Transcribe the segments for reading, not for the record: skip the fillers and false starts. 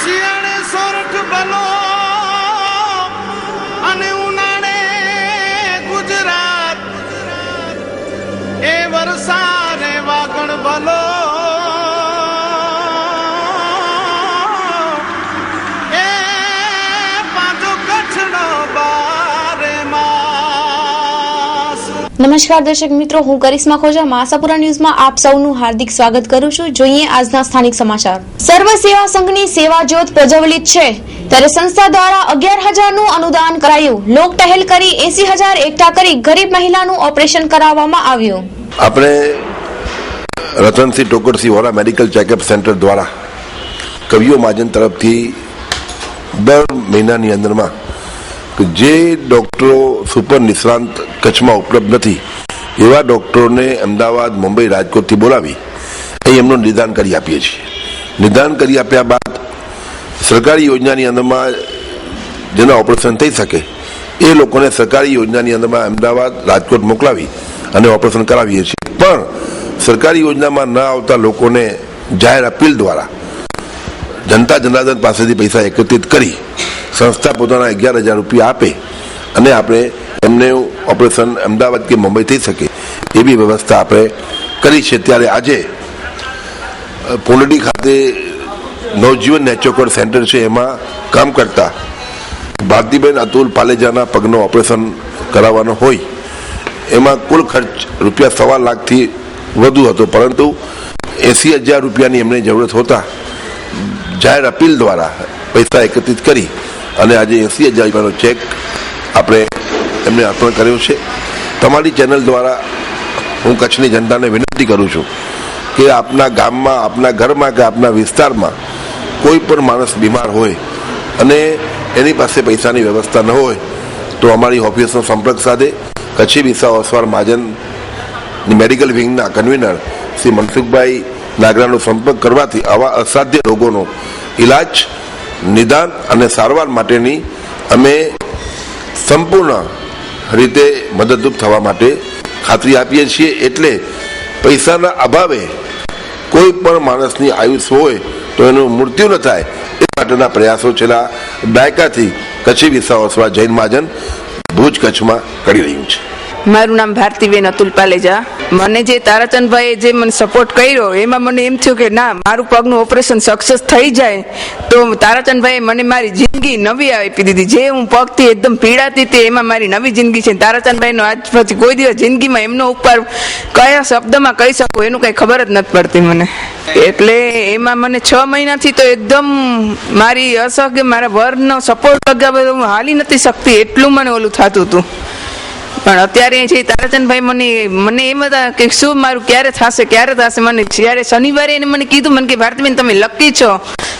શિયાળે સોરઠ ભલો અને ઉનાળે ગુજરાત, એ વરસાદે વાગણ ભલો એ પાછો કચ્છનો બારે માસ। નમસ્કાર દર્શક મિત્રો, હું કરિશ્મા ખોજા આશાપુરા ન્યૂઝમાં આપ સૌનું હાર્દિક સ્વાગત કરું છું। જોઈએ આજના સ્થાનિક સમાચાર। સર્વ સેવા સંઘની સેવા જ્યોત પ્રજ્વલિત છે, ત્યારે સંસ્થા દ્વારા 11,000 નું અનુદાન કરાયું। લોક પહેલ કરી 80,000 એકઠા કરી ગરીબ મહિલાનું ઓપરેશન કરાવવામાં આવ્યું। આપણે Ratansinh Tokarsinh Vora medical checkup centre દ્વારા કવિઓ મહાજન તરફથી દર મહિનાની અંદરમાં જે ડોક્ટરો સુપર નિષ્ણાંત કચ્છમાં ઉપલબ્ધ નથી એવા ડોક્ટરોને અમદાવાદ, મુંબઈ, રાજકોટથી બોલાવી અહીં એમનું નિદાન કરી આપીએ છીએ। નિદાન કરી આપ્યા બાદ સરકારી યોજનાની અંદરમાં જેના ઓપરેશન થઈ શકે એ લોકોને સરકારી યોજનાની અંદરમાં અમદાવાદ, રાજકોટ મોકલાવી અને ઓપરેશન કરાવીએ છીએ। પણ સરકારી યોજનામાં ન આવતા લોકોને જાહેર અપીલ દ્વારા જનતા જનાર્દન પાસેથી પૈસા એકત્રિત કરી સંસ્થા પોતાના 11,000 રૂપિયા આપે અને આપણે એમને ઓપરેશન અમદાવાદ કે મુંબઈ થઈ શકે એવી વ્યવસ્થા આપણે કરી છે। ત્યારે આજે પોલડી ખાતે નવજીવન નેચરોપેથ સેન્ટર છે, એમાં કામ કરતા ભારતીબેન અતુલ પાલેજાના પગનું ઓપરેશન કરાવવાનો હોય એમાં કુલ ખર્ચ રૂપિયા 1.25 લાખથી વધુ હતો, પરંતુ 80,000 રૂપિયાની એમને જરૂરત હોતા જાહેર અપીલ દ્વારા પૈસા એકત્રિત કરી અને આજે 80,000 રૂપિયાનો ચેક આપણે એમને અર્પણ કર્યો છે। તમારી ચેનલ દ્વારા હું કચ્છની જનતાને વિનંતી કરું છું કે આપના ગામમાં, આપના ઘરમાં કે આપના વિસ્તારમાં કોઈ પણ માણસ બીમાર હોય અને એની પાસે પૈસાની વ્યવસ્થા ન હોય તો અમારી ઓફિસનો સંપર્ક સાધે કચ્છી વિસા ઓસવાર મહાજનની મેડિકલ વિંગના કન્વીનર શ્રી મનસુખભાઈ નાગરાનો સંપર્ક કરવાથી આવા અસાધ્ય રોગોનો ઇલાજ, નિદાન અને સારવાર માટેની અમે સંપૂર્ણ રીતે મદદરૂપ થવા માટે ખાતરી આપીએ છીએ। એટલે પૈસાના અભાવે કોઈ પણ માણસની આયુષ્ય હોય તો એનું મૃત્યુ ન થાય એ માટેના પ્રયાસો છેલ્લા દાયકાથી કચ્છી વિસા ઓસવા જૈન મહાજન ભુજ કચ્છમાં કરી રહ્યું છે। મારું નામ ભારતીબેન અતુલ પાલેજા। મને જે તારાચંદભાઈએ જે મને સપોર્ટ કર્યો એમાં મને એમ થયું કે ના, મારું પગનું ઓપરેશન સક્સેસ થઈ જાય તો તારાચંદભાઈએ મને મારી જિંદગી નવી આપી દીધી। જે હું પગથી એકદમ પીડાતી હતી એમાં મારી નવી જિંદગી છે। તારાચંદભાઈનો આજ પછી કોઈ દિવસ જિંદગીમાં એમનો ઉપર કયા શબ્દમાં કહી શકું એનું કંઈ ખબર જ નથી પડતી મને। એટલે એમાં મને 6 મહિનાથી તો એકદમ મારી અસહ્ય મારા વરનો સપોર્ટ લગાવે હું હાલી નથી શકતી, એટલું મને ઓલું થતું હતું। પણ અત્યારે જે તારાચંદભાઈ મને એમ હતા કે શું મારું ક્યારે થશે। મને જ્યારે શનિવારે એને મને કીધું, મને કે ભારતીબેન તમે લકી છો,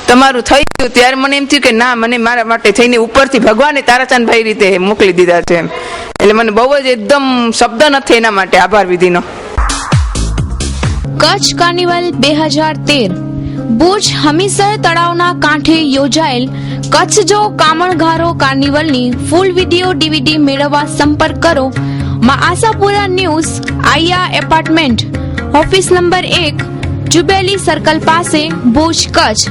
તમારું થઈ ગયું, ત્યારે મને એમ થયું કે ના, મને મારા માટે થઈને ઉપરથી ભગવાને તારાચંદભાઈ રીતે મોકલી દીધા છે એમ। એટલે મને બહુ જ એકદમ શબ્દ નથી એના માટે આભાર વિધિનો। કચ્છ કાર્નિવલ 2013 ભુજ હમીસર તળાવના કાંઠે યોજાયેલ કચ્છ જો કામણઘારો કાર્નિવલની ફૂલ વિડીયો DVD મેળવવા સંપર્ક કરો માં આશાપુરા ન્યૂઝ, આયા apartment, office number 1, jubilee circle પાસે, ભુજ, કચ્છ।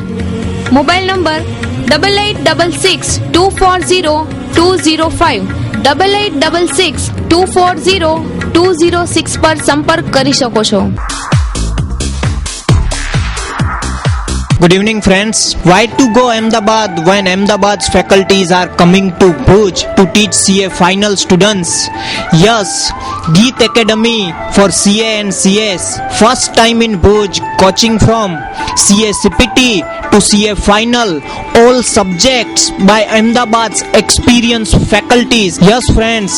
મોબાઈલ નંબર 8866240205 8866240206 પર સંપર્ક કરી શકો છો। Good evening, friends. Why to go Ahmedabad when Ahmedabad's faculties are coming to Bhuj to teach CA final students? Yes, Geet Academy for CA and CS. First time in Bhuj, coaching from CA CPT to CA final. All subjects by Ahmedabad's experienced faculties. Yes, friends,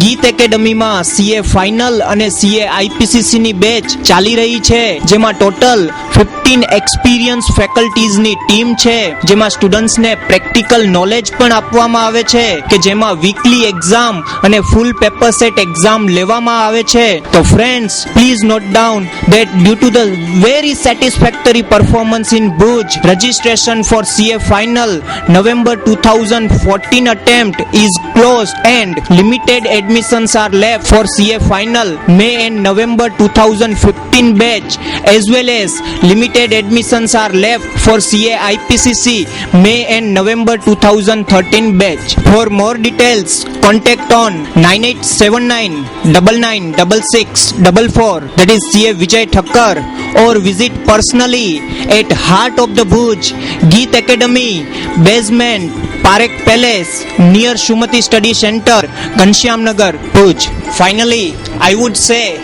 Geet Academy માં CA final અને CA IPCC ની batch ચાલી રહી છે, જેમાં total 15 experience ફેકલ્ટીઝની team છે, જેમાં સ્ટુડન્ટ્સને practical knowledge પણ આપવામાં આવે છે કે જેમાં વીકલી એક્ઝામ અને ફૂલ પેપર સેટ એક્ઝામ લેવામાં આવે છે। તો friends, please note down that due to the very satisfactory performance in Bhuj, registration for CA final November 2014 attempt is closed and limited admissions are left for CA final May and November 2015 batch, as well as Limited admissions are left for CA IPCC May and November 2013 batch. For more details, contact on 9879 996644, that is CA Vijay Thakkar, or visit personally at Heart of the Bhuj, Geet Academy, basement, Parekh Palace, near Shumati Study Center, Ghanshyamnagar, Bhuj. Finally, I would say,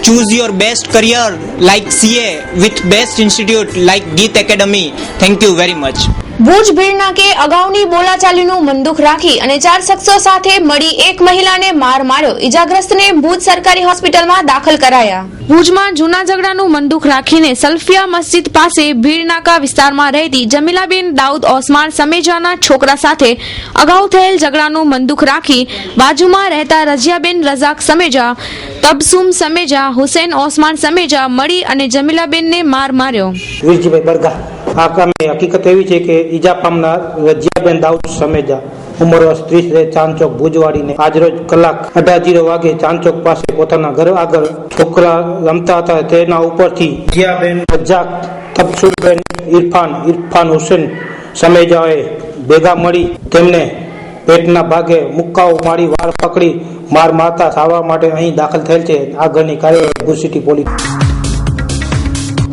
choose your best career like CA with best institute like Geet Academy. Thank you very much. Bhuj ભીડના કે અગાઉની બોલાચાલીનું બંદૂક રાખી અને 4 શખ્સો સાથે મળી એક મહિલાને માર માર્યો. ઈજાગ્રસ્તને ભુજ સરકારી હોસ્પિટલમાં દાખલ કરાયા. ભુજમાં જૂના ઝઘડાનું બંદૂક રાખીને સલ્ફિયા મસ્જિદ પાસે ભીડનાકા વિસ્તારમાં રહેતી જમીલાબેન દાઉદ ઓસમાન સમેજાના છોકરા સાથે અગાઉ થયેલ ઝઘડાનું બંદૂક રાખી બાજુમાં રહેતા રઝિયાબેન રઝાક સમેજા, તબસુમ સમેજા, હુસેન ઓસમાન સમેજા મળી અને જમીલાબેનને માર માર્યો. વીરજીભાઈ બરગા. આ કામે હકીકત એવી છે કે ઈજા પામનાર રજિયાબેન દાઉદ સમેજા ઉંમર વર્ષ 30 રહે ચાંદચોક ભુજવાડીને આજરોજ કલાક 18:00 વાગે ચાંદચોક પાસે પોતાના ઘર આગળ છોકરા રમતા હતા. તેના ઉપરથી રજિયાબેન રજાક, તબસુલબેન ઇરફાન હુસેન સમેજાએ ભેગા મળી તેમને પેટના ભાગે મુક્કાઓ મારી વાળ પકડી માર મારતા સારવાર માટે અહીં દાખલ થયેલ છે. આગળની કાર્યવાહી Bhuj city police.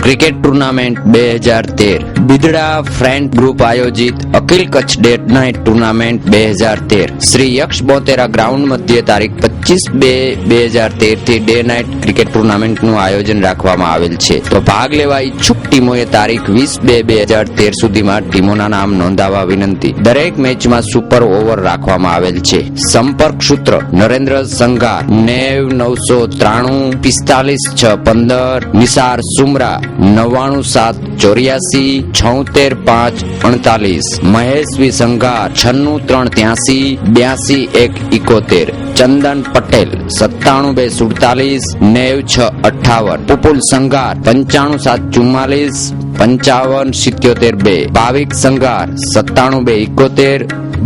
Cricket tournament 2013 Bidada friend group આયોજિત અખિલ Kutch day night tournament 2013 Shri Yaksh Botera ground મધ્યે તારીખ 25/2/2013 થી ડે નાઇટ ક્રિકેટ ટુર્નામેન્ટનું આયોજન રાખવામાં આવેલ છે. તો ભાગ લેવા ઈચ્છુક ટીમોએ તારીખ 20/2/2013 સુધીમાં ટીમોના નામ નોંધાવવા વિનંતી. દરેક મેચમાં સુપર ઓવર રાખવામાં આવેલ છે. સંપર્ક સૂત્ર નરેન્દ્ર સંઘાર 90993 45 615, નિસાર સુમરા 99784 76 5 48, મહેશ વી સંઘાર 96 383 82 1 71, ચંદન પટેલ 97 247 96 58, પુપુલ સંઘાર 95 744 55 77 2, ભાવિક સંઘાર 97 271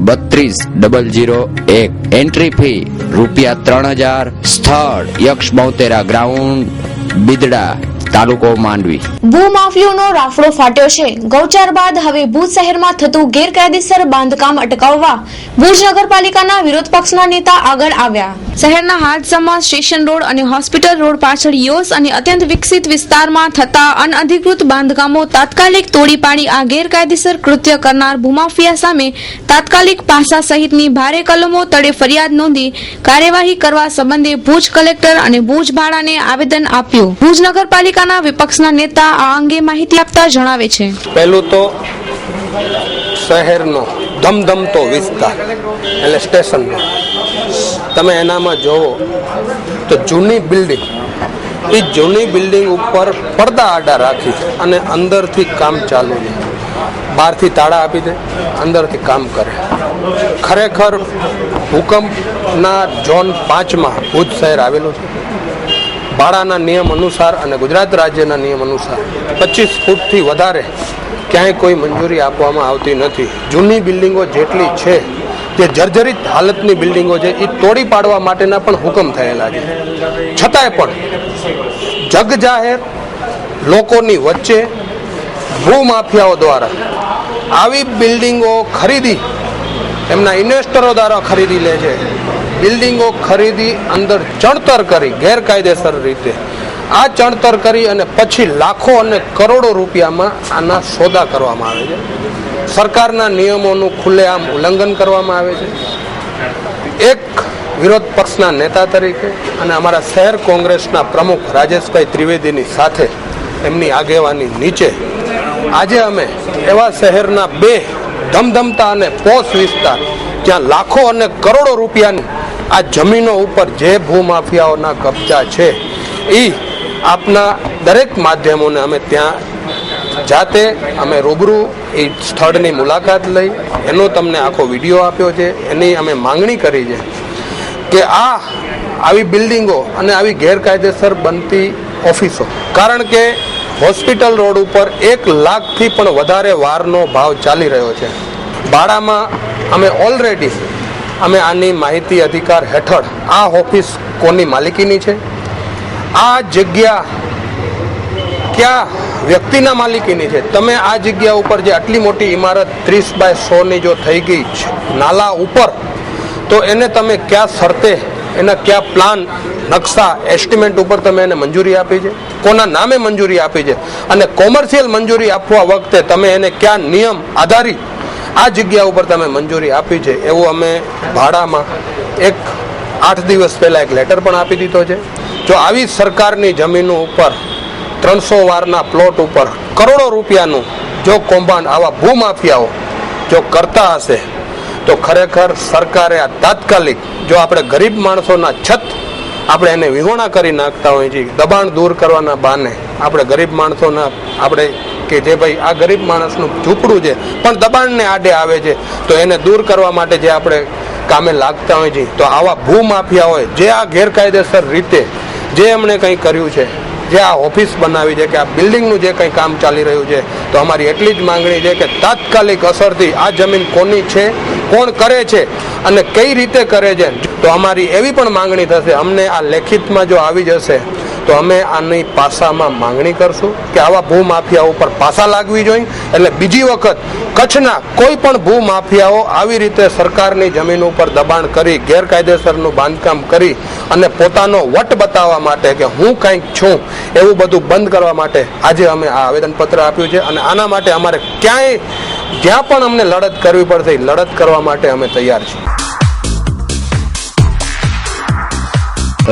32 001. Entry fee ₹3000. સ્થળ યક્ષ બોતેરા ગ્રાઉન્ડ, બિદડા, તાલુકો માંડવી. ભૂમાફિયાનો રાફડો ફાટ્યો છે. ગૌચર બાદ હવે ભુજ શહેરમાં થતું ગેરકાયદેસર બાંધકામ અટકાવવા ભુજ નગરપાલિકાના વિરોધ પક્ષના નેતા આગળ આવ્યા. શહેરના હાથસમા સ્ટેશન રોડ અને હોસ્પિટલ રોડ પાછળ યોસ અને અત્યંત વિકસિત વિસ્તારમાં થતા અનઅધિકૃત બાંધકામો તાત્કાલિક તોડી પાડી આ ગેરકાયદેસર કૃત્ય કરનાર ભૂમાફિયા સામે તાત્કાલિક પાસા સહિતની ભારે કલમો તળે ફરિયાદ નોંધી કાર્યવાહી કરવા સંબંધે ભુજ કલેક્ટર અને ભુજ ભાડાને આવેદન આપ્યું. ભુજ નગરપાલિકાના વિપક્ષના નેતા આ અંગે માહિતી આપતા જણાવે છે. પહેલું તો શહેરનો ધમધમતો વિસ્તાર એટલે સ્ટેશનનો તમે એનામાં જોવો તો જૂની બિલ્ડિંગ, એ જૂની બિલ્ડિંગ ઉપર પડદા આડા રાખી અને અંદરથી કામ ચાલુ છે. બહારથી તાળા આપી દે, અંદરથી કામ કરે. ખરેખર ભૂકંપના ઝોન 5માં ભુજ શહેર આવેલું છે. ભાડાના નિયમ અનુસાર અને ગુજરાત રાજ્યના નિયમ અનુસાર 25 ફૂટથી વધારે ક્યાંય કોઈ મંજૂરી આપવામાં આવતી નથી. જૂની બિલ્ડિંગો જેટલી છે, જે જર્જરિત હાલતની બિલ્ડિંગો છે, એ તોડી પાડવા માટેના પણ હુકમ થયેલા છે. છતાંય પણ જગ જાહેર લોકોની વચ્ચે ભૂમાફિયાઓ દ્વારા આવી બિલ્ડિંગો ખરીદી, એમના ઇન્વેસ્ટરો દ્વારા ખરીદી લે છે. બિલ્ડિંગો ખરીદી અંદર ચણતર કરી ગેરકાયદેસર રીતે આ ચણતર કરી અને પછી લાખો અને કરોડો રૂપિયામાં આના સોદા કરવામાં આવે છે. સરકારના નિયમોનું ખુલ્લેઆમ ઉલ્લંઘન કરવામાં આવે છે. એક વિરોધ પક્ષના નેતા તરીકે અને અમારા શહેર કોંગ્રેસના પ્રમુખ રાજેશભાઈ ત્રિવેદીની સાથે એમની આગેવાની નીચે આજે અમે એવા શહેરના 2 ધમધમતા અને પોશ વિસ્તાર જ્યાં લાખો અને કરોડો રૂપિયાની આ જમીનો ઉપર જે ભૂમાફિયાઓના કબજા છે, એ આપના દરેક માધ્યમોને અમે ત્યાં જાતે અમે રૂબરૂ એ સ્થળની મુલાકાત લઈ એનો તમને આખો વિડીયો આપ્યો છે. એની અમે માંગણી કરી છે કે આવી બિલ્ડિંગો અને આવી ગેરકાયદેસર બનતી ઓફિસો, કારણ કે હોસ્પિટલ રોડ ઉપર 1 લાખથી પણ વધારે વારનો ભાવ ચાલી રહ્યો છે. ભાડામાં અમે ઓલરેડી આની માહિતી અધિકાર હેઠળ આ ઓફિસ કોની માલિકીની છે, આ જગ્યા ક્યાં વ્યક્તિના માલિકીની છે. તમે આ જગ્યા ઉપર જે આટલી મોટી ઇમારત 30x100 જો થઈ ગઈ છે નાલા ઉપર, તો એને તમે કયા શરતે, એના કયા પ્લાન, નકશા, એસ્ટિમેટ ઉપર તમે એને મંજૂરી આપી છે, કોના નામે મંજૂરી આપી છે, અને કોમર્શિયલ મંજૂરી આપવા વખતે તમે એને કયા નિયમ આધારિત આ જગ્યા ઉપર તમે મંજૂરી આપી છે, એવું અમે ભાડામાં 8 દિવસ પહેલા એક લેટર પણ આપી દીધો છે. જો આવી સરકારની જમીનો ઉપર 300 વારના પ્લોટ ઉપર કરોડો રૂપિયાનું જો કૌભાંડ આવા ભૂમાફિયાઓ જો કરતા હશે, તો ખરેખર સરકારે આ તાત્કાલિક, જો આપણે ગરીબ માણસોના છત આપણે એને વિહોણા કરી નાખતા હોઈએ છીએ, દબાણ દૂર કરવાના બહાને આપણે ગરીબ માણસોના, આપણે કે જે ભાઈ આ ગરીબ માણસનું ઝૂંપડું છે પણ દબાણને આડે આવે છે, તો એને દૂર કરવા માટે જે આપણે કામે લાગતા હોઈએ છીએ, તો આવા ભૂમાફિયાઓએ જે આ ગેરકાયદેસર રીતે જે એમણે કંઈ કર્યું છે, જે આ ઓફિસ બનાવી છે કે આ બિલ્ડિંગનું જે કંઈ કામ ચાલી રહ્યું છે, તો અમારી એટલી જ માંગણી છે કે તાત્કાલિક અસરથી આ જમીન કોની છે, કોણ કરે છે અને કઈ રીતે કરે છે, તો અમારી એવી પણ માંગણી થશે, અમને આ લેખિતમાં જો આવી જશે તો અમે આની પાસામાં માંગણી કરશું કે આવા ભૂમાફિયાઓ ઉપર પાસા લાગવી જોઈએ. એટલે બીજી વખત કચ્છના કોઈ પણ ભૂમાફિયાઓ આવી રીતે સરકારની જમીન ઉપર દબાણ કરી, ગેરકાયદેસરનું બાંધકામ કરી અને પોતાનો વટ બતાવવા માટે કે હું કંઈક છું એવું બધું બંધ કરવા માટે આજે અમે આ આવેદનપત્ર આપ્યું છે. અને આના માટે અમારે ક્યાંય જ્યાં પણ અમને લડત કરવી પડશે, લડત કરવા માટે અમે તૈયાર છીએ.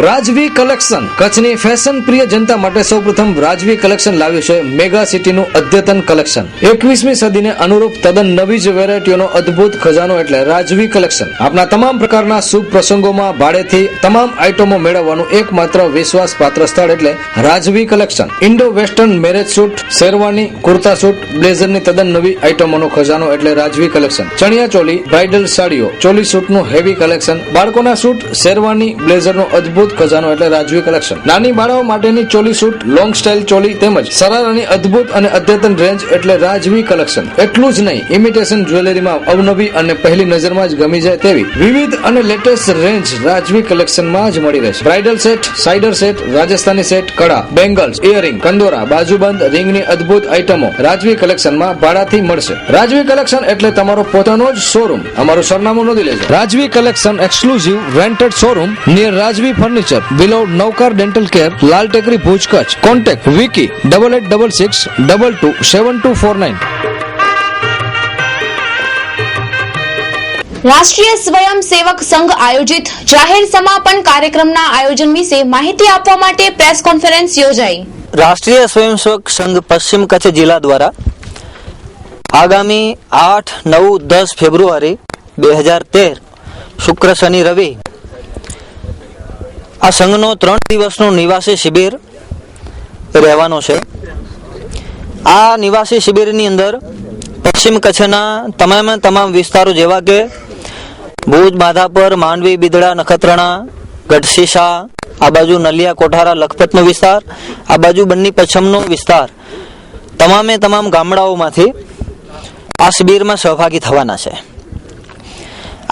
રાજવી કલેક્શન કચ્છની ફેશન પ્રિય જનતા માટે સૌપ્રથમ રાજવી કલેક્શન લાવ્યું છે મેગા સિટીનું અદ્યતન કલેક્શન. 21મી સદીને અનુરૂપ તદ્દન નવી જ વેરાયટીઓનો અદ્ભુત ખજાનો એટલે રાજવી કલેક્શન. આપના તમામ પ્રકારના શુભ પ્રસંગોમાં ભાડેથી તમામ આઇટમો મેળવવાનું એકમાત્ર વિશ્વાસપાત્ર સ્થળ એટલે Rajvi collection. Indo western marriage suit, sherwani, kurta suit, બ્લેઝરની તદ્દન નવી આઇટમોનો ખજાનો એટલે રાજવી કલેક્શન. ચણિયા ચોલી, બ્રાઇડલ સાડીઓ, ચોલી સૂટનું હેવી કલેક્શન, બાળકોના સૂટ, શેરવાની, બ્લેઝરનો અદ્ભુત ખજાનો એટલે રાજવી કલેક્શન. નાની બાળાઓ માટેની choli suit, long style choli તેમજ સરારાની અદ્ભુત અને અદ્યતન રેન્જ એટલે રાજવી કલેક્શન. એટલું જ નહીં, ઇમિટેશન જ્વેલરીમાં અવનવી અને પહેલી નજરમાં જ ગમી જાય તેવી વિવિધ અને લેટેસ્ટ રેન્જ રાજવી કલેક્શનમાં જ મળી રહેશે. બ્રાઇડલ સેટ, સાઇડર સેટ, રાજસ્થાની સેટ, કડા, બેંગલ્સ, ઇયરિંગ, કંદોરા, બાજુબંધ, રિંગની અદ્ભુત આઇટમો રાજવી કલેક્શનમાં ભાડાથી મળશે. રાજવી કલેક્શન એટલે તમારો પોતાનો જ શોરૂમ. અમારું સરનામું નોંધી લેજો. રાજવી collection exclusive rented showroom near રાજવી ફર્નિચર, બિલો નવકાર ડેન્ટલ કેર, લાલ ટેકરી, ભુજ, કચ્છ. કોન્ટેક્ટ વિકી 8866227249. રાષ્ટ્રીય સ્વયંસેવક સંઘ આયોજિત જાહેર સમાપન કાર્યક્રમના આયોજન વિશે માહિતી આપવા માટે પ્રેસ કોન્ફરન્સ યોજાઈ. રાષ્ટ્રીય સ્વયંસેવક સંઘ પશ્ચિમ કચ્છ જિલ્લા દ્વારા આગામી 8, 9, 10 ફેબ્રુઆરી 2013 શુક્ર, શનિ, રવિ આ સંઘનો 3 દિવસનો નિવાસી શિબિર રહેવાનો છે. આ નિવાસી શિબિરની અંદર પશ્ચિમ કચ્છના તમામ વિસ્તારો જેવા કે ભુજ, માધાપર, માંડવી, બિદડા, નખત્રાણા, ગઢશીશા, આ બાજુ નલિયા, કોઠારા, લખપતનો વિસ્તાર, આ બાજુ બન્ની પચ્છમનો વિસ્તાર, તમામ ગામડાઓમાંથી આ શિબિરમાં સહભાગી થવાના છે.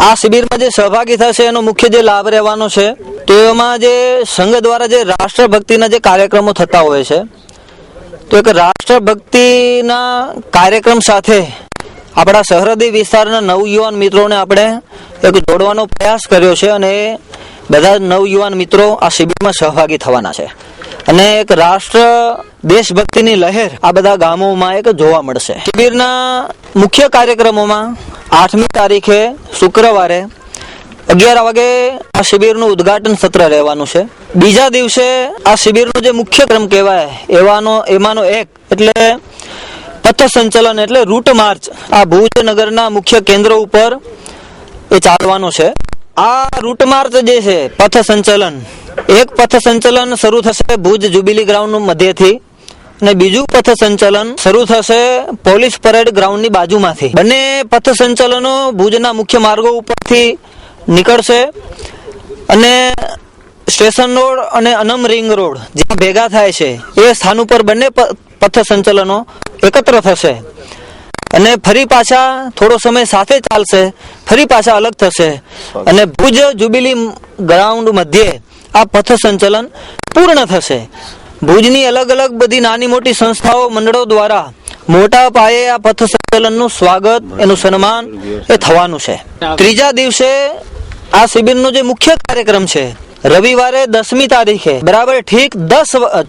આ શિબિરમાં જે સહભાગી થશે એનો મુખ્ય જે લાભ રહેવાનો છે, તો એમાં જે સંઘ દ્વારા જે રાષ્ટ્રભક્તિના જે કાર્યક્રમો થતા હોય છે, તો એક રાષ્ટ્રભક્તિના કાર્યક્રમ સાથે આપણા સરહદી વિસ્તારના નવયુવાન મિત્રોને આપણે એક જોડવાનો પ્રયાસ કર્યો છે અને બધા નવયુવાન મિત્રો આ શિબિરમાં સહભાગી થવાના છે અને એક રાષ્ટ્ર દેશભક્તિની લહેર આ બધા ગામોમાં એક જોવા મળશે. શિબિરના મુખ્ય કાર્યક્રમોમાં 8મી તારીખે શુક્રવારે 11 વાગે આ શિબિરનું ઉદ્ઘાટન સત્ર રહેવાનું છે. બીજા દિવસે આ શિબિરનો જે મુખ્ય ક્રમ કહેવાય એમાંનો એક એટલે પથ સંચલન એટલે રૂટ માર્ચ આ ભુજ નગરના મુખ્ય કેન્દ્રો ઉપર એ ચાલવાનું છે. આ રૂટ માર્ચ જે છે પથ સંચલન, એક પથ સંચલન શરૂ થશે ભુજ જ્યુબિલી ગ્રાઉન્ડ મધ્યથી અને બીજું પથ સંચલન શરૂ થશે પોલીસ પરેડ ગ્રાઉન્ડની બાજુમાંથી. બંને પથ સંચલનો ભુજના મુખ્ય માર્ગો ઉપરથી નીકળશે અને સ્ટેશન રોડ અને અનમ રિંગ રોડ જ્યાં ભેગા થાય છે એ સ્થાન ઉપર બંને પથ સંચલનો એકત્ર થશે અને ફરી પાછા થોડો સમય સાથે ચાલશે, ફરી પાછા અલગ થશે અને ભુજ જ્યુબિલી ગ્રાઉન્ડ મધ્યે આ પથ સંચલન પૂર્ણ થશે. ભુજની અલગ અલગ બધી નાની મોટી સંસ્થાઓ મંડળો દ્વારા મોટા પાયે આ પથ સંચલનનું સ્વાગત, એનું સન્માન એ થવાનું છે. ત્રીજા દિવસે આ શિબિરનો જે મુખ્ય કાર્યક્રમ છે, રવિવારે 10મી તારીખે બરાબર ઠીક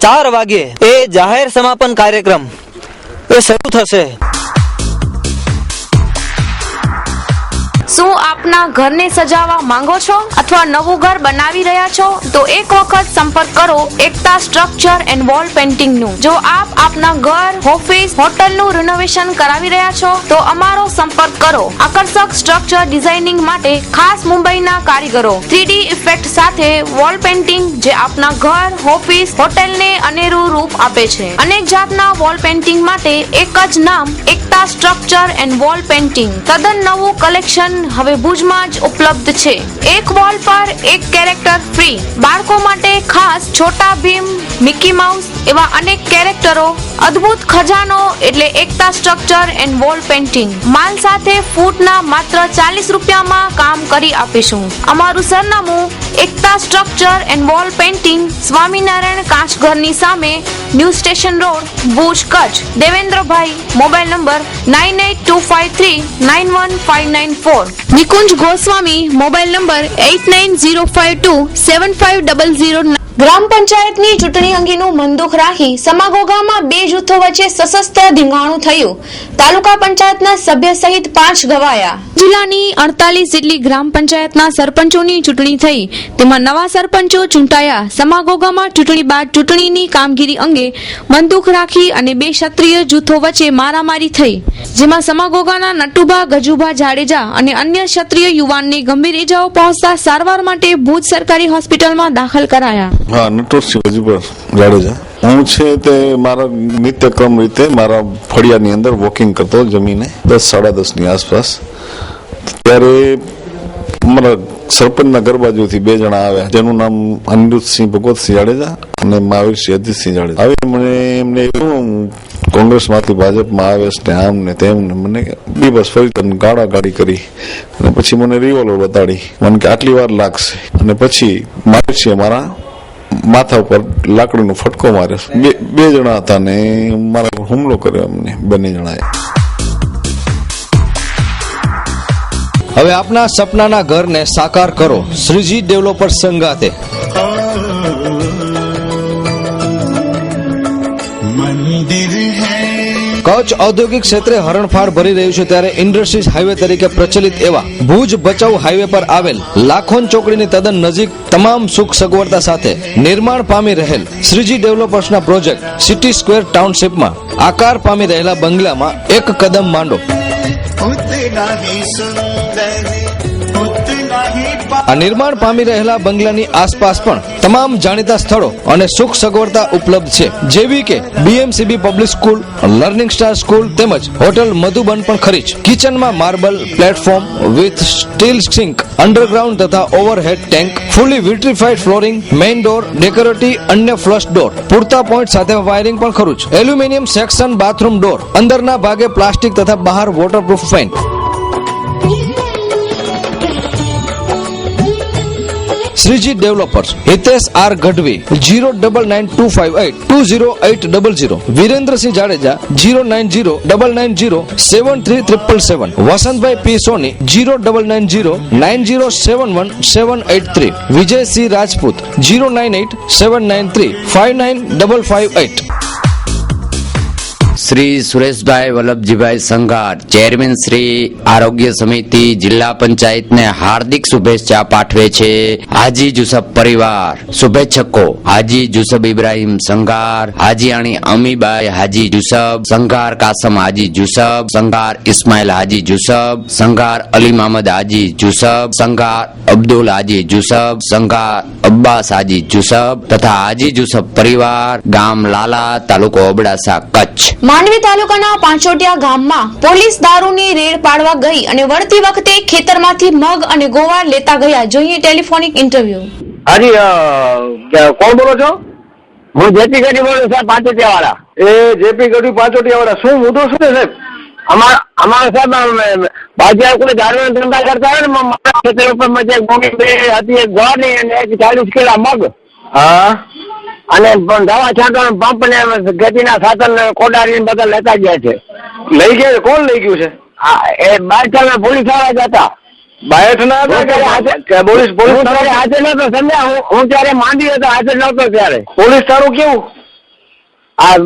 4 વાગ્યે એ જાહેર સમાપન કાર્યક્રમ એ શરૂ થશે. શું આપના ઘરને સજાવવા માંગો છો અથવા નવું ઘર બનાવી રહ્યા છો તો એક વખત સંપર્ક કરો એકતા સ્ટ્રક્ચર એન્ડ વોલ પેઇન્ટિંગ નું. જો આપ આપના ઘર, ઓફિસ, હોટલ નું રિનોવેશન કરાવી રહ્યા છો તો અમારો સંપર્ક કરો. આકર્ષક સ્ટ્રક્ચર ડિઝાઇનિંગ માટે ખાસ મુંબઈના કારીગરો 3D ઇફેક્ટ સાથે વોલ પેઇન્ટિંગ જે આપના ઘર, ઓફિસ, હોટલને અનેરું રૂપ આપે છે. અનેક જાતના વોલ પેઇન્ટિંગ માટે એક જ નામ એકતા સ્ટ્રક્ચર એન્ડ વોલ પેઇન્ટિંગ. તદ્દન નવું કલેક્શન હવે ભુજમાં જ ઉપલબ્ધ છે. એક વોલ પર એક કેરેક્ટર ફ્રી. બાળકો માટે ખાસ છોટા ભીમ, મિકી માઉસ એવા અનેક કેરેક્ટરો. અદ્ભુત ખજાનો એટલે એકતા સ્ટ્રક્ચર એન્ડ વોલ પેઇન્ટિંગ. માલ સાથે ફૂટના માત્ર 40 રૂપિયામાં કામ કરી આપીશું. અમારું સરનામું Ekta structure and wall painting, Swaminarayan કાચઘરની સામે, new station road, Bhuj, Kutch. Devendrabhai, mobile number 9825391594. Nikunj Goswami, mobile number 8905275009. ગ્રામ પંચાયતની ચૂંટણી અંગેનું મનદુખ રાખી સમાગોગામાં 2 જૂથો વચ્ચે સશસ્ત્ર ધીંગાણું થયું. તાલુકા પંચાયતના સભ્ય સહિત 5 ઘવાયા. જિલ્લાની 48 જેટલી ગ્રામ પંચાયતના સરપંચોની ચૂંટણી થઈ, તેમાં નવા સરપંચો ચૂંટાયા. સમાગોગામાં ચૂંટણી બાદ ચૂંટણીની કામગીરી અંગે મનદુખ રાખી અને 2 ક્ષત્રિય જૂથો વચ્ચે મારામારી થઈ, જેમાં સમાગોગાના નટુભા ગજુભા જાડેજા અને અન્ય ક્ષત્રિય યુવાનને ગંભીર ઇજાઓ પહોંચતા સારવાર માટે ભુજ સરકારી હોસ્પિટલમાં દાખલ કરાયા. હા, નટુરસિંહ ગજુભા જાડેજા. હું છે તે મારા નિત્યક્રમ રીતે મારા ફળિયાની અંદર વોકિંગ કરતો જમીને 10-10:30 ની આસપાસ. ત્યારે અમારા સરપંચના ઘર બાજુથી 2 જણા આવ્યા, જેનું નામ અનિરુદ્ધસિંહ ભગવતસિંહ જાડેજા અને મહાવીરસિંહ અજીતસિંહ જાડેજા. હવે એમને એવું કોંગ્રેસમાંથી ભાજપમાં આવે ને આમ ને તેમ ને મને બસ ફરી ગાળા ગાડી કરી અને પછી મને રિવોલ્વર બતાડી. મને કે આટલી વાર લાગશે અને પછી મહાવીરસિંહ મારા માથા ઉપર લાકડીનો ફટકો માર્યો. 2 જણા હતા ને મારા હુમલો કર્યો એમને 2 જણાએ. હવે આપના સપનાના ઘરને સાકાર કરો શ્રીજી ડેવલપર્સ સંગાથે. કચ્છ ઔદ્યોગિક ક્ષેત્રે હરણફાળ ભરી રહ્યું છે, ત્યારે ઇન્ડસ્ટ્રીઝ હાઈવે તરીકે પ્રચલિત એવા ભુજ ભચાઉ હાઈવે પર આવેલ લાખોન ચોકડીની તદ્દન નજીક તમામ સુખ સગવડતા સાથે નિર્માણ પામી રહેલ શ્રીજી ડેવલપર્સના પ્રોજેક્ટ સિટી સ્ક્વેર ટાઉનશીપમાં આકાર પામી રહેલા બંગલામાં એક કદમ માંડો. આ નિર્માણ પામી રહેલા બંગલાની આસપાસ પણ તમામ જાણીતા સ્થળો અને સુખ સગવડતા ઉપલબ્ધ છે, જેવી કે BMCB public school, learning star school તેમજ હોટલ મધુબન પણ ખરી છે. કિચનમાં marble platform with steel sink, underground તથા overhead tank, fully vitrified flooring, main door, decorative અન્ય ફ્લશ ડોર, પૂરતા પોઈન્ટ સાથે વાયરિંગ પણ ખરું છે. એલ્યુમિનિયમ સેક્શન બાથરૂમ ડોર, અંદરના ભાગે પ્લાસ્ટિક તથા બહાર waterproof paint. Shreeji developers, Hitesh R Gadhvi 09925820800, Virendrasinh Jadeja 09099073777, Vasantbhai P Soni 09909071783, Vijaysinh Rajput 09879359558. Shri Sureshbhai Vallabhjibhai Sanghar, chairman Shri આરોગ્ય સમિતિ જિલ્લા પંચાયતને હાર્દિક શુભેચ્છા પાઠવે છે. હાજી જુસબ પરિવાર શુભેચ્છકો હાજી જુસબ ઇબ્રાહિમ સંઘાર, હાજીયાણી અમીબાઈ હાજી જુસબ સંઘાર, કાસમ હાજી જુસબ સંઘાર, ઇસ્માઇલ હાજી જુસબ સંઘાર, અલી મહમદ હાજી જુસબ સંઘાર, અબ્દુલ હાજી જુસબ સંઘાર, અબ્બાસ હાજી જુસબ તથા હાજી જુસબ પરિવાર, ગામ લાલા, તાલુકો અબડાસા, કચ્છ. માંડવી તાલુકાના પાંચોટિયા ગામમાં પોલીસ દારૂની રેડ પાડવા ગઈ અને વળતી વખતે ખેતરમાંથી મગ અને ગોવાર લેતા ગયા. જોઈએ ટેલિફોનિક ઇન્ટરવ્યુ. હાજી, કોણ બોલો છો? હું જેપી ગઢી બોલું સાહેબ, પાંચોટિયા વાળા. એ જેપી ગઢી પાંચોટિયા વાળા, શું મુદ્દો શું છે સાહેબ? અમારા સાહેબ બાજુ કોઈ દારૂ ધંધા કરતા હોય ને, મારા ખેતર ઉપર હતી એક ગોળની અને 40 કિલા મગ. હા, અને દવા છાંટવાનું પંપ ને ખેતીના સાધન કોડારી બધા લેતા ગયા છે. લઈ ગયા? કોણ લઈ ગયું છે? એ બાયઠના પોલીસ વાળા જ હતા. બાયઠના હતા? પોલીસ હાજર નતો સમજ્યા. હું ત્યારે માંડી હતો, હાજર નતો ત્યારે. પોલીસ તારું કેવું? આ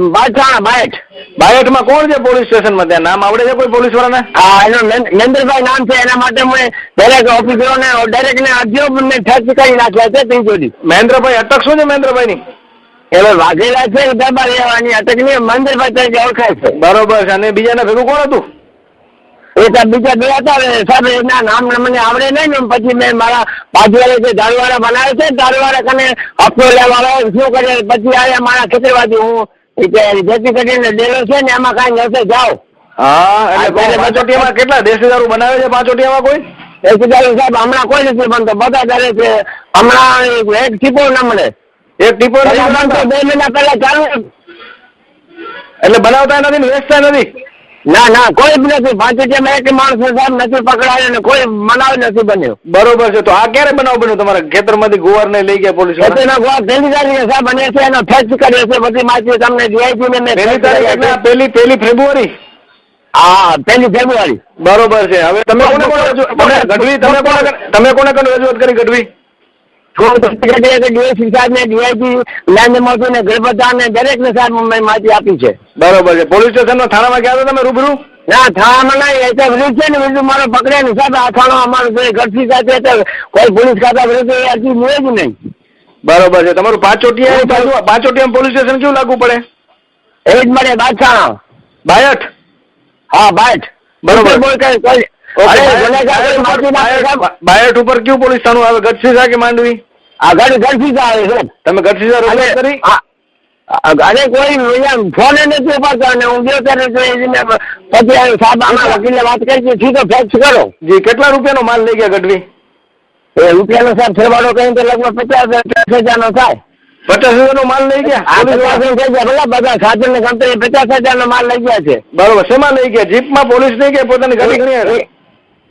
બાયઠમાં કોણ છે પોલીસ સ્ટેશનમાં? ત્યાં નામ આવડે છે કોઈ પોલીસ વાળાને? હા, એનું મહેન્દ્રભાઈ નામ છે. એના માટે મેં દરેક ઓફિસરોને ડાયરેક્ટ ને અરજીઓ ઠેક કરી નાખ્યા છે. ત્રીજોડી મહેન્દ્રભાઈ અટક શું છે મહેન્દ્રભાઈ ની? એમાં વાઘેલા છે દરબાર રહેવાની અટક ની મહેન્દ્રભાઈ તરીકે ઓળખાય છે. બરોબર છે. અને બીજાના ભેગું કોણ હતું? એ તો બીજા બે હતા સાહેબ. એના નામ મને આવડે નહીં ને. પછી મેં મારા બાજુવાળા જે દારૂવાળા બનાવે છે, દારૂવાળા કને હપ્તો લેવાળા શું કરે. પછી આવ્યા મારા ખેતરવાથી. હું જેથી કરીને ડેલો છે ને એમાં કઈ નશે જાઓ. હા, એટલે પાંચોટિયામાં કેટલા દેશી દારૂ બનાવે છે? પાંચોટિયામાં કોઈ દેશી દારૂ સાહેબ હમણાં કોઈ નથી બનતો. બધા કરે છે. હમણાં એક ટીપો ના મળે. એક ટીપો 2 મહિના પહેલા ચાલુ. એટલે બનાવતા નથી ને વેચતા નથી? ના કોઈ જ નથી. પાંચોટિયામાં એક માણસ સાહેબ નથી પકડાયો ને કોઈ બનાવ નથી બન્યો. બરોબર છે. તો આ ક્યારે બનાવ બન્યો? તમારા ખેતરમાંથી ગુવાર ને લઈ ગયા પોલીસ? ખેતરના ગુવાર પહેલી તારીખે સાહેબ બને છે. એનો ફેક્સ કર્યો છે. બધી માહિતી તમને ડીઆઈજી ને પહેલી ફેબ્રુઆરી? હા, 1 ફેબ્રુઆરી. બરોબર છે. હવે તમે કોને ગઢવી તમે કોને રજૂઆત કરી ગઢવી? ડીએસપી સાહેબ ને ડીઆઈજી લેન્ડ ને ગણપતા ને દરેક ને સાહેબ માહિતી આપી છે. બરોબર છે. પોલીસ સ્ટેશન થાણામાં ગયા હતા તમે રૂબરૂ? ના, થાણામાં નહીં. એ તો વિરુદ્ધ છે ને. વિરુદ્ધ મારો પકડે ને સાહેબ. આ થાણો અમારો ગઢવી સાથે કોઈ પોલીસ ખાતા વિરુદ્ધ અરજી મળે જ નહીં. બરોબર છે. તમારું પાંચોટિયા પોલીસ સ્ટેશન કેવું લાગુ પડે? એ જ મળે બાદશાહ. બાયઠ? હા, બાયઠ. બરોબર. બાયઠ ઉપર કયું પોલીસ થાણું આવે? ગઢસીસા કે માંડવી? આ ગઢસીસા આવે છે. તમે ગઢસીસા રજૂઆત કરી? અરે કોઈ ફોન નથી ઉપાડતો. અને હું ગયો ત્યારે પછી સાહેબ આમાં વકીલે વાત કરી છે. સીધો ફેક્સ કરો. જી, કેટલા રૂપિયાનો માલ લઈ ગયા ગઢવી? એ રૂપિયાનો સાહેબ ફેરવાડો કઈ તો લગભગ 50,000 નો થાય. 50,000 નો માલ લઈ ગયા? 50,000 થઈ ગયા. બધા સાધન ની કંપની 50,000 નો માલ લઈ ગયા છે. બરોબર. શેમાં લઈ ગયા? જીપમાં પોલીસ લઈ ગયા? પોતાની ગાડી ઘણી?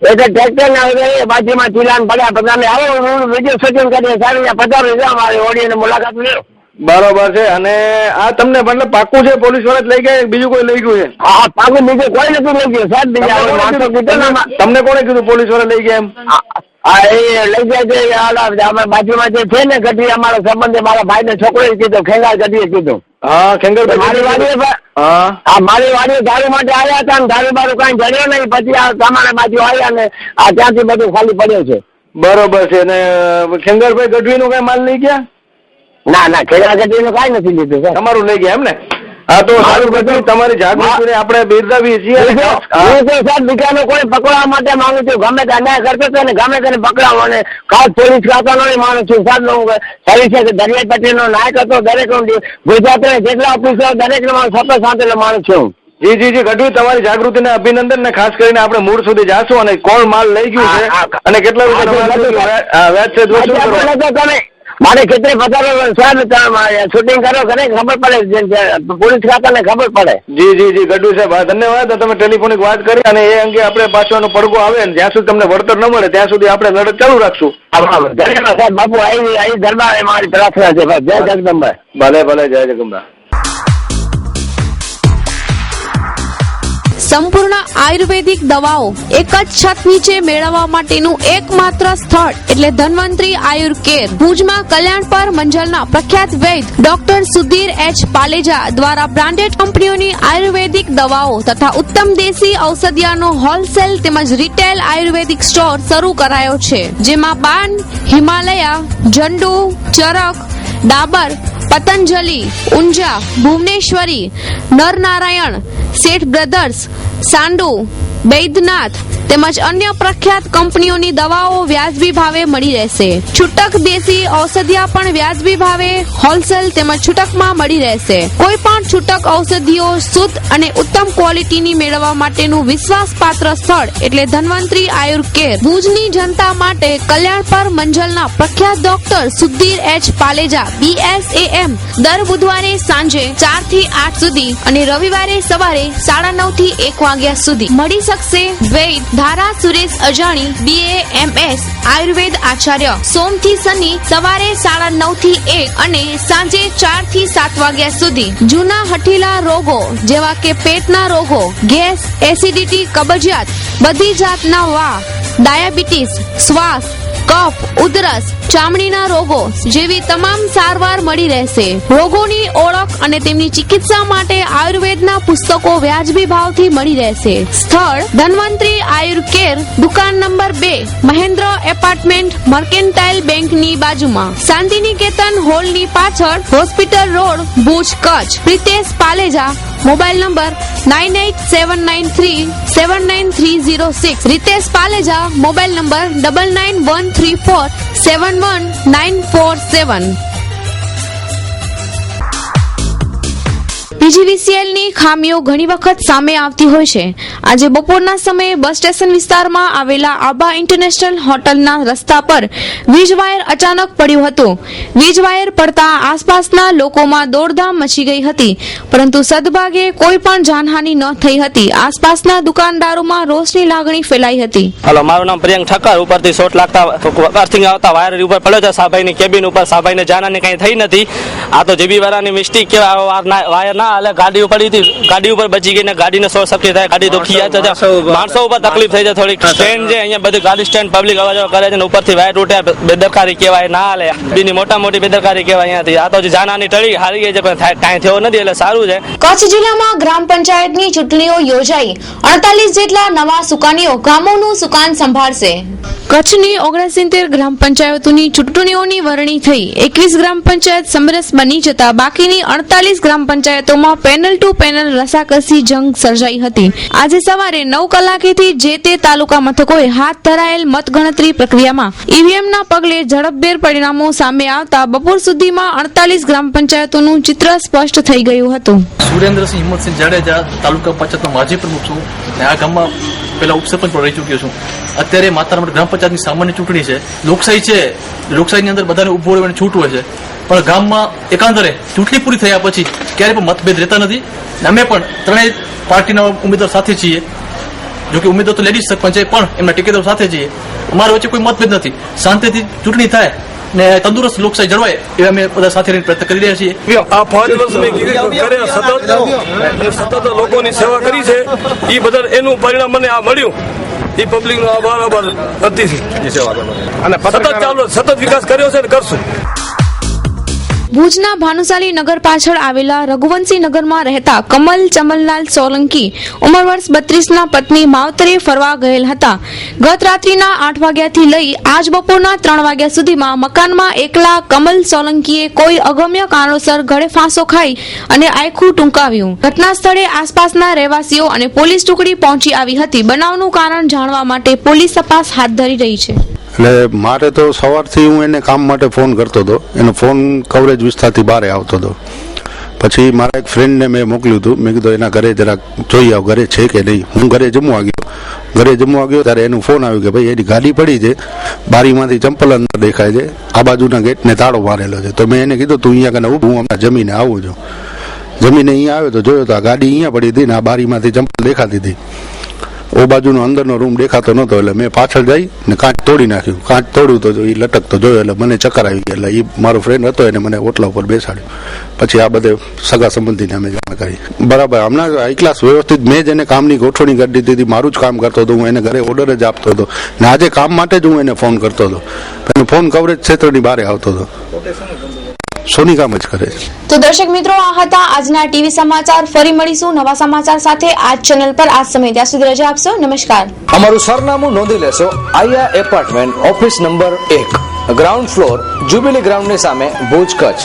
એટલે ટ્રેક્ટર ના બાજુમાં ચીલાન પડ્યા. બધાને આવો વિડીયો શૂટિંગ કરીએ. સારી 50,000 મારી ઓડીને મુલાકાત લ્યો. બરોબર છે. અને આ તમને મતલબ પાકું છે પોલીસ વાળા જ લઈ ગયા? બીજું કોઈ લઈ ગયું છે? હા, પાકું બીજું કોઈ નથી લઈ ગયું સાહેબ. તમને કોને કીધું પોલીસ વાળા લઈ ગયા એમ? હા, એ લઈ જાય છે. બાજુમાં જે છે ને ગઢવી અમારો સંબંધ, મારા ભાઈ ને છોકરો કીધું, ખેંગાર ગઢવીએ કીધું. હા, ખેંગાર મારી વાડીએ દારૂ માટે આવ્યા હતા ને દારૂ બારૂ કઈ જડ્યો નહીં. પછી આ તમારા બાજુ આવ્યા ને આ ત્યાંથી બધું ખાલી પડ્યો છે. બરોબર છે. અને ખેંગારભાઈ ગઢવી નું કઈ માલ લઈ ગયા? ના, ખેંગાર ગઢવી નું કઈ નથી લીધું. તમારું લઈ ગયા એમ ને? હા, તો સારું બધું તમારી જાગૃતિને આપણે બિરદાવીએ છીએ. હું સાહેબ બીજાને કોઈ પકડવા માટે માંગુ છું. ગમે તે અન્યાય કરતો હતો ને ગમે તેને પકડાવો. અને ખાસ પોલીસ ખાતાનો માનું છું સાહેબ. હું સર્વિસ દરિયા પટેલ નો નાયક હતો. દરેક ગુજરાત જેટલા ઓફિસર દરેક સતત સાથે માનું છું. જી ગઢવી, તમારી જાગૃતિને અભિનંદન. ને ખાસ કરીને આપણે મૂળ સુધી જાશું અને કોણ માલ લઈ ગયું છે અને કેટલા રૂપિયા વ્યાજ છે તમે મારે ખેતરે પધારો સાહેબ. શૂટિંગ કરો ઘરે ખબર પડે. પોલીસ ખાતાને ખબર પડે. જી ગઢવી સાહેબ, ધન્યવાદ. તમે ટેલિફોનિક વાત કરી અને એ અંગે આપણે પાછળનો પડઘો આવે ને જ્યાં સુધી તમને વળતર ન મળે ત્યાં સુધી આપણે લડત ચાલુ રાખશું. સાહેબ બાપુ અહીં દરબાર મારી પ્રાર્થના છે. જય જગદંબા. ભલે જય જગદંબા. સંપૂર્ણ આયુર્વેદિક દવાઓ એક જ છત નીચે મેળવવા માટેનું એકમાત્ર સ્થળ એટલે ધન્વંતરી આયુર કેર. ભુજમાં કલ્યાણપર મંજલના પ્રખ્યાત વૈદ્ય ડોક્ટર સુધીર એચ પાલેજા દ્વારા બ્રાન્ડેડ કંપનીઓની આયુર્વેદિક દવાઓ તથા ઉત્તમ દેશી ઔષધિયાનો હોલસેલ તેમજ રિટેલ આયુર્વેદિક સ્ટોર શરૂ કરાયો છે. જેમાં બાન, હિમાલયા, જંડુ, ચરક, ડાબર, પતંજલિ, ઊંઝા, ભુવનેશ્વરી, નરનારાયણ, શેઠ બ્રધર્સ, સાંડુ, બૈદ્યનાથ તેમજ અન્ય પ્રખ્યાત કંપનીઓની દવાઓ વ્યાજબી ભાવે મળી રહેશે. છૂટક દેશી ઔષધિયા પણ વ્યાજબી ભાવે હોલસેલ તેમજ છૂટકમાં મળી રહેશે. કોઈ પણ છૂટક ઔષધિઓ શુદ્ધ અને ઉત્તમ ક્વોલિટીની મેળવવા માટેનું વિશ્વાસપાત્ર સ્થળ એટલે ધન્વંતરી આયુર કેર. ભુજની જનતા માટે કલ્યાણપર મંજલના પ્રખ્યાત ડોક્ટર સુધીર એચ પાલેજા BSAM દર બુધવારે સાંજે 4 થી 8 સુધી અને રવિવારે સવારે 9:30 થી 1 વાગ્યા સુધી મળી શકશે વૈદ ધારા સુરેશ અજાણી BAMS આયુર્વેદ આચાર્ય સોમથી શનિ સવારે 9:30 થી 1 અને સાંજે 4 થી 7 વાગ્યા સુધી. જૂના હઠીલા રોગો જેવા કે પેટના રોગો, ગેસ, એસિડિટી, કબજિયાત, બધી જાતના ડાયાબિટીસ, શ્વાસ, કફ, ઉધરસ, ચામડીના રોગો જેવી તમામ સારવાર મળી રહેશે. રોગોની ઓળખ અને તેમની ચિકિત્સા માટે આયુર્વેદના પુસ્તકો વ્યાજબી ભાવથી મળી રહેશે. સ્થળ ધન્વંતરી આયુર્કેર, દુકાન નંબર 2, મહેન્દ્ર એપાર્ટમેન્ટ, મર્કેન્ટાઇલ બેંકની બાજુમાં, શાંતિનિકેતન હોલની પાછળ, hospital road, Bhuj, Kutch. Pritesh Paleja, mobile number 9879379306. Ritesh Paleja, mobile number 9913471947. PGVCL ની ખામીઓ ઘણી વખત સામે આવતી હોય છે. આજે બપોરના સમયે બસ સ્ટેશન વિસ્તારમાં આવેલા આબા ઇન્ટરનેશનલ હોટલના રસ્તા પર વીજ વાયર અચાનક પડ્યું હતું. વીજ વાયર પડતા આસપાસના લોકોમાં દોડધામ મચી ગઈ હતી, પરંતુ સદભાગે કોઈ પણ જાનહાનિ ન થઈ હતી. આસપાસના દુકાનદારોમાં રોષની લાગણી ફેલાઈ હતી. હાલો, મારું નામ પ્રિયંક ઠક્કર. ઉપરથી શોર્ટ લાગતા અર્થિંગ આવતા વાયર ઉપર પડ્યો છે. સાભાઈની કેબિન ઉપર. સાભાઈને જાનહાનિ કઈ થઈ નથી. આ તો જીબી વાળાની મિસ્ટેક કેવાય. વાયર ના હાલે, ગાડી પડી હતી, ગાડી ઉપર બચી ગઈ ને ગાડીને શોર્ટ સર્કિટ થાય, ગાડી દુખી જાય તો માણસો ઉપર તકલીફ થઈ જાય. થોડી સ્ટેન્ડ છે અહીંયા, બધી ગાડી સ્ટેન્ડ પબ્લિક અવાજ કરે છે ને ઉપરથી વાયર તૂટે. બેદરકારી કહેવાય, ના હાલે. બીની મોટા મોટી બેદરકારી કહેવાય અહીંયાથી. આ તો જાનહાનિ ટળી હારી ગઈ છે, પણ કાંઈ થયો નથી, એટલે સારું છે. કચ્છ જિલ્લામાં ગ્રામ પંચાયતની ચૂંટણીઓ યોજાઈ. 48 જેટલા નવા સુકાનીઓ ગામોનું સુકાન સંભાળશે. કચ્છની 69 ગ્રામ પંચાયતોની ચૂંટણીઓની વરણી થઈ. 21 ગ્રામ પંચાયત સમરસ બની જતા બાકીની 48 ગ્રામ પંચાયતોમાં પેનલ ટુ પેનલ રસાકસી જંગ સર્જાઈ હતી. આજે સવારે 9 કલાકેથી જે તે તાલુકા મથકોએ હાથ ધરાયેલ મતગણતરી પ્રક્રિયામાં ઈવીએમના પગલે ઝડપભેર પરિણામો સામે આવતા બપોર સુધીમાં 48 ગ્રામ પંચાયતોનું ચિત્ર સ્પષ્ટ થઈ ગયું હતું. સુરેન્દ્રસિંહ હિંમતસિંહ જાડેજા, તાલુકા પંચાયતનો માજી પ્રમુખ છું અને આ ગામમાં પેલા ઉપસરપંચ પણ રહી ચૂક્યો છું. અત્યારે માતારમઢ ગ્રામ પંચાયતની સામાન્ય ચૂંટણી છે. લોકશાહી છે, લોકશાહીની અંદર બધાને ઉભો રહેવાની છૂટ હોય છે, પણ ગામમાં એકાંતરે ચૂંટણી પૂરી થયા પછી ક્યારે પણ મતભેદ રહેતા નથી. અમે પણ ત્રણેય પાર્ટીના ઉમેદવાર સાથે છીએ. જોકે ઉમેદવાર તો લેડીઝ સરપંચ છે, પણ એમના ટિકિટો સાથે છીએ. અમારા વચ્ચે કોઈ મતભેદ નથી. શાંતિથી ચૂંટણી થાય ને તંદુરસ્ત લોકશાહી જળવાય એ અમે બધા સાથે પ્રયત્ન કરી રહ્યા છીએ. આ 5 વર્ષ મેં સતત લોકોની સેવા કરી છે. એ બધા એનું પરિણામ મને આ મળ્યું. એ પબ્લિક નો આભાર હતી અને સતત વિકાસ કર્યો છે ને કરશું. ભુજના ભાનુશાલી નગર પાછળ આવેલા રઘુવંશી નગરમાં રહેતા કમલ ચમનલાલ સોલંકી ઉંમર વર્ષ 32 ના પત્ની માવતરે ફરવા ગયેલ હતા. ગત રાત્રિના 8 વાગ્યાથી લઈ આજ બપોરના 3 વાગ્યા સુધીમાં મકાનમાં એકલા કમલ સોલંકીએ કોઈ અગમ્ય કારણોસર ગળે ફાંસો ખાઈ અને આયખું ટૂંકાવ્યું. ઘટના સ્થળે આસપાસના રહેવાસીઓ અને પોલીસ ટુકડી પહોંચી આવી હતી. બનાવનું કારણ જાણવા માટે પોલીસ તપાસ હાથ ધરી રહી છે. એટલે મારે તો સવારથી હું એને કામ માટે ફોન કરતો હતો. એનો ફોન કવરેજ વિસ્તારથી બહાર આવતો હતો. પછી મારા એક ફ્રેન્ડને મેં મોકલ્યું હતું. મેં કીધું એના ઘરે જરાક જોઈ આવ, ઘરે છે કે નહીં. હું ઘરે જમવા ગયો. ત્યારે એનો ફોન આવ્યો કે ભાઈ એની ગાડી પડી છે, બારીમાંથી ચંપલ અંદર દેખાય છે, આ બાજુના ગેટને તાળો મારેલો છે. તો મેં એને કીધું તું અહીંયા કને હું હમણાં જમીને આવું છું. જમીને અહીંયા આવ્યો તો જોયો તો આ ગાડી અહીંયા પડી હતી ને આ બારીમાંથી ચંપલ દેખાતી હતી. ઓ બાજુનો અંદરનો રૂમ દેખાતો નતો, એટલે મેં પાછળ જઈ ને કાચ તોડી નાખ્યું. કાચ તોડ્યું તો એ લટકતો જોયો, એટલે મને ચક્કર આવી ગયા. એટલે એ મારો ફ્રેન્ડ હતો, એને મને ઓટલા ઉપર બેસાડ્યો. પછી આ બધે સગા સંબંધીને અમે જાણ કરી. બરાબર, હમણાં હાઈ ક્લાસ વ્યવસ્થિત મેં જ એને કામની ગોઠવણી કરી દીધી હતી. મારું જ કામ કરતો હતો. હું એને ઘરે ઓર્ડર જ આપતો હતો ને આજે કામ માટે જ હું એને ફોન કરતો હતો. એનો ફોન કવરેજ ક્ષેત્રની બહાર આવતો હતો. સોની કામ જ કરે છે. તો દર્શક મિત્રો, આ હતા આજના ટીવી સમાચાર. ફરી મળીશું નવા સમાચાર સાથે આજ ચેનલ પર. આજ સમય ત્યાં સુધી રજા આપશો. નમસ્કાર. અમારું સરનામું નોંધી લેશો. Aaya apartment, office number 1, ground floor, Jubilee ગ્રાઉન્ડની સામે, ભુજ, કચ્છ.